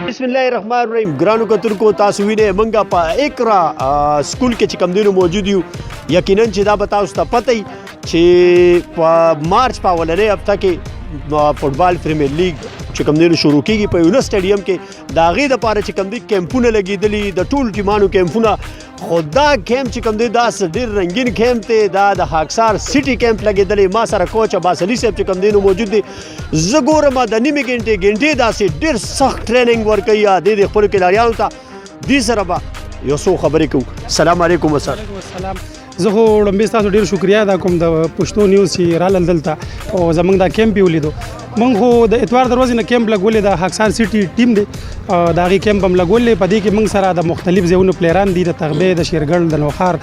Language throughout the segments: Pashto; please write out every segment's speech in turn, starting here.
بسم الله الرحمن الرحیم. ګرانو کتونکو تاسو وینئ موږ په اقرا سکول کې چې کوم دینو موجود یو. یقینا چې دا به تاسو ته پته وي چې په مارچ په اولنۍ هفته کې فوټبال پریمیر لیګ چې کوم دینو شروع کیږي په یونس سټیډیم کې د هغې دپاره چې کوم دی کیمپونه لګېدلي د ټولو ټیمانو کیمپونه. خو دا کیمپ چې کوم دی دا ډېر رنګین کیمپ دی. دا د خاکسار سټي کیمپ لګېدلی. ما سره کوچ عباس علي صاحب چې کوم دی نو موجود دی. زه ګورم د نیمې ګنټې داسې ډېر سخت ټریننګ ورکوي د خپلو کلاریانو ته. دې سره به یو څو خبرې کوو. السلام علیکم سر. السلام. زه خو لومبې ستاسو ډېر شکریا ادا کوم د پښتو نیوز چې رالل دلته او زموږ دا کیمپ یې ولیدو. موږ خو د اتوار د ورځې نه کیمپ لګولې د خاکسار سټي ټیم دی. د هغې کیمپ هم لګولې. په دې کې موږ سره د مختلف ځایونو پلیران دي، د تغبې، د شیرګل، د نوخار،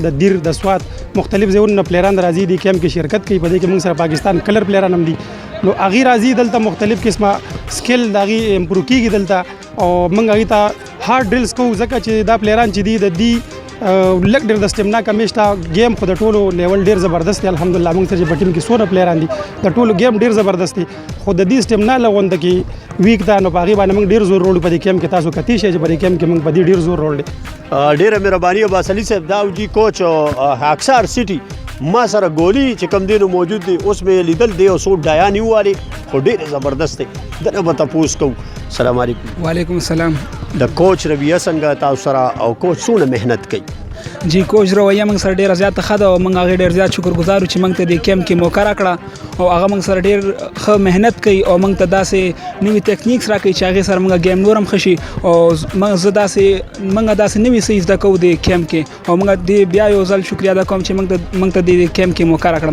د دیر، د سوات مختلف ځایونو نه پلیران راځي دي کیمپ کې شرکت کوي. په دې کې موږ سره پاکستان کلر پلیران هم دي. نو هغې راځي دلته مختلف قسمه سکل د هغې امپروو کېږي دلته او موږ هغې ته هارډ ډرلز کوو ځکه چې دا پلیران چې دي د دې لږ ډېر د سټیمنا کمې شته. گیم خو د ټولو لیول ډېر زبردست دی. الحمدلله موږ سره چې په ټیم کې څونه پلیران دي د ټولو گیم ډېر زبردست دی. خو د دې سټیمنا لغونده کې ویک ده نو په هغې باندې موږ ډېر زور روړو په دې کیمپ کې. تاسو کتی شئ چې په دې کیمپ کې موږ په دې ډېر زور روړ دی. ډېره مهرباني عباس علي صاحب. دا جي کوچ خاکسار سټي ما سره ګولي چې کوم دی نو موجود دی. اوس مې لیدل دی او څو ډایان یووالې خو ډېرې زبردست دی. دنه به تپوس کوو. السلام علیکم. وعلیکم السلام. د کوچ رویه څنګه تاسو سره او کوچ څونه محنت کوي؟ جی کوچ رویه موږ سره ډېره زیاته ښه ده او موږ هغې ډېر زیات شکرګزار یو چې موږ ته دې کیمپ کې موقع راکړه او هغه موږ سره ډېر ښه محنت کوي او موږ ته داسې نوي ټیکنیکس راکوي چې هغې سره موږ ګیم نور هم ښه شي او موږ داسې نوي څه زده کوو د کیمپ کې او موږ دې بیا یو ځل شکریا ادا کوم چې موږ ته دې کیمپ کې موقع راکړه.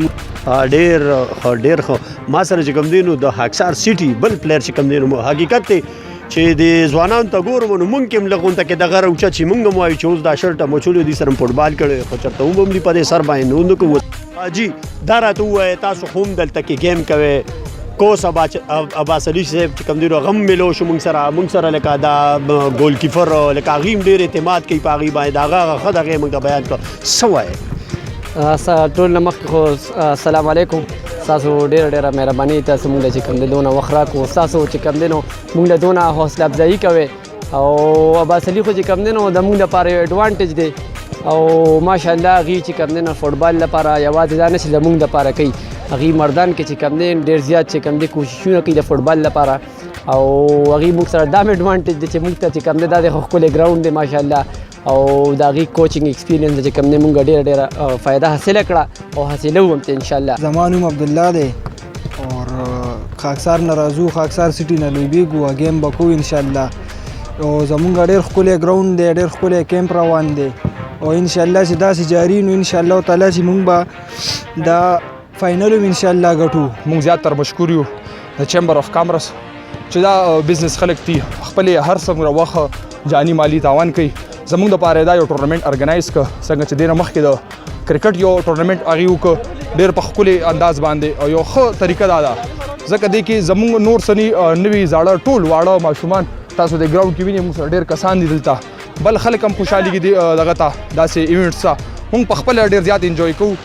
ډېر ښه. ما سره چې کوم دی نو د خاکسار سټي بل پلیر چې کوم دی نو حقیقت دی چې د ځوانانو ته ګورم نو مونږ کې هم لغونته کې دغه راوچه چې مونږ هم وایو چې اوس دا شرټه مچولو دي سره فوټبال کړی خو چېرته هم دي په دې سر باندې نو نه کوو. جی دا راته ووایه تاسو خو هم دلته کې گیم کوئ. کوس عباس علي صاحب چې کوم دی نو هغه هم میلو شو مونږ سره لکه دا ګول کیپر لکه هغې هم ډېر اعتماد کوي په هغې باندې. د هغه ښه دغې مونږ ته بیان کړه. څه وایې؟ ټول نه مخکې خو السلام علیکم. ستاسو ډېره مهرباني. تاسو موږ له چې کوم دی دونه وخت راکړو. ستاسو چې کوم دی نو موږ له دونه حوصله افزایي کوئ او عباس علي خو چې کوم دی نو د موږ لپاره یو اډوانټیج دی او ماشاءالله هغې چې کوم دی نو فوټبال لپاره یوازې دا نه چې زموږ دپاره کوي. هغې مردان کې چې کوم دی ډېر زیات چې کوم دی کوششونه کوي د فوټبال لپاره او هغې موږ سره دا هم اډوانټیج دی چې موږ ته چې کوم دی دا د ښکلی ګراونډ دی ماشاءالله او د هغې کوچنګ ایکسپیرینس چې کوم دی موږ ډېره فایده حاصله کړه او حاصلوو هم ته انشاءالله. زما نوم عبدالله دی اور خاکسار نه راځو. خاکسار سټي نه لوبېږو. ګیم به کوو انشاءالله او زموږ ډېر ښکلی ګراونډ دی. ډېر ښکلی کیمپ روان دی او انشاءالله چې داسې جاري نو انشاءالله تعالی چې موږ به دا فاینل هم انشاءالله ګټو. موږ زیاتره مشکور یو د چیمبر اف کامرس چې دا بزنس خلک دي خپلې هر څومره وخت جاني مالي تاوان کوي. زموږ دپاره دا یو ټورنمنټ ارګنایز کړه څنګه چې دې نه مخکې د کرکټ یو ټورنمنټ هغې وکړه ډېر په ښکلي انداز باندې او یو ښه طریقه دا ده ځکه دې کې زموږ نور سني نوي زاړه ټول واړه ماشومان تاسو د ګراونډ کې وینئ موږ سره ډېر کسان دي دلته. بل خلک هم خوشحالېږي دغه ته داسې ایونټس ته. موږ په خپله ډېر زیات انجوی کوو.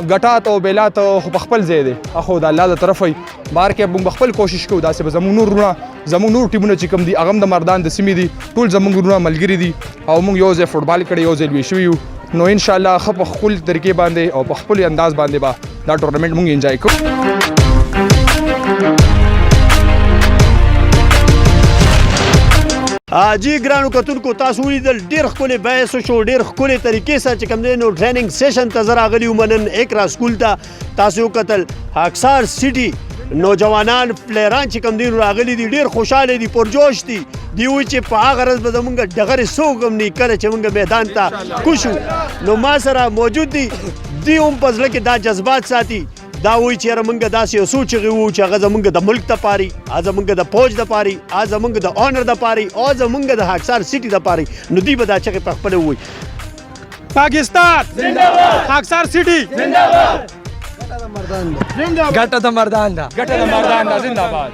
ګټات او بیلات خو په خپل ځای دی خو د الله د طرفه وي. بهر کې موږ خپل کوشش کوو داسې به زموږ نور وروڼه زموږ نور ټیمونه چې کوم دي هغه هم د مردان د سیمې دي ټول زموږ وروڼه ملګري دي او موږ یو ځای فوټبال کړی یو ځای لوی شوي یو. نو انشاءالله ښه په خپل طریقې باندې او په خپل انداز باندې به دا ټورنمنټ موږ انجوی کوو. جی ګرانو کتونکو تاسو ولیدل ډېر ښکلی بحث وشو. ډېر ښکلې طریقې سره چې کوم دی نو ټریننګ سیشن ته زه راغلی وم نن اقرا سکول ته. تاسو وکتل خاکسار سټي نوجوانان پلیران چې کوم دی نو راغلي دي ډېر خوشحاله دي پرجوش دي. دی وایي چې په هغه ورځ به زموږ ډغرې څوک هم نه کله چې موږ میدان ته کوشو. نو ما سره موجود دي. دی هم په زړه کې دا جذبات ساتي. دا وایي چې یاره موږ داسې یو څو چغې وو چې هغه زموږ د ملک دپاره وي زموږ د فوج دپاره وي زموږ د آنر دپاره وي او زموږ د خاکسار سټي دپاره وي. نو دوی به دا چغې په خپله ووایي پاکستان زنده‌باد. خاکسار سټي زنده‌باد. ګټه د مردان ده. ګټه د مردان ده. زنده‌باد.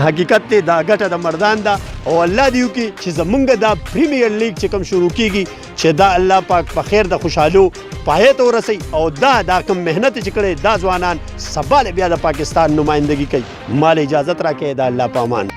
حقیقت دی دا ګټه د مردان ده او الله دې وکړي چې زموږ دا پریمیر لیګ چې کوم شروع کیږي چې دا الله پاک په خیر د خوشحالو پای ته ورسوي او دا کوم محنت چې کړی دا ځوانان سبا بیا د پاکستان نمایندګي کوي. مال اجازت راکړئ. د الله په امان.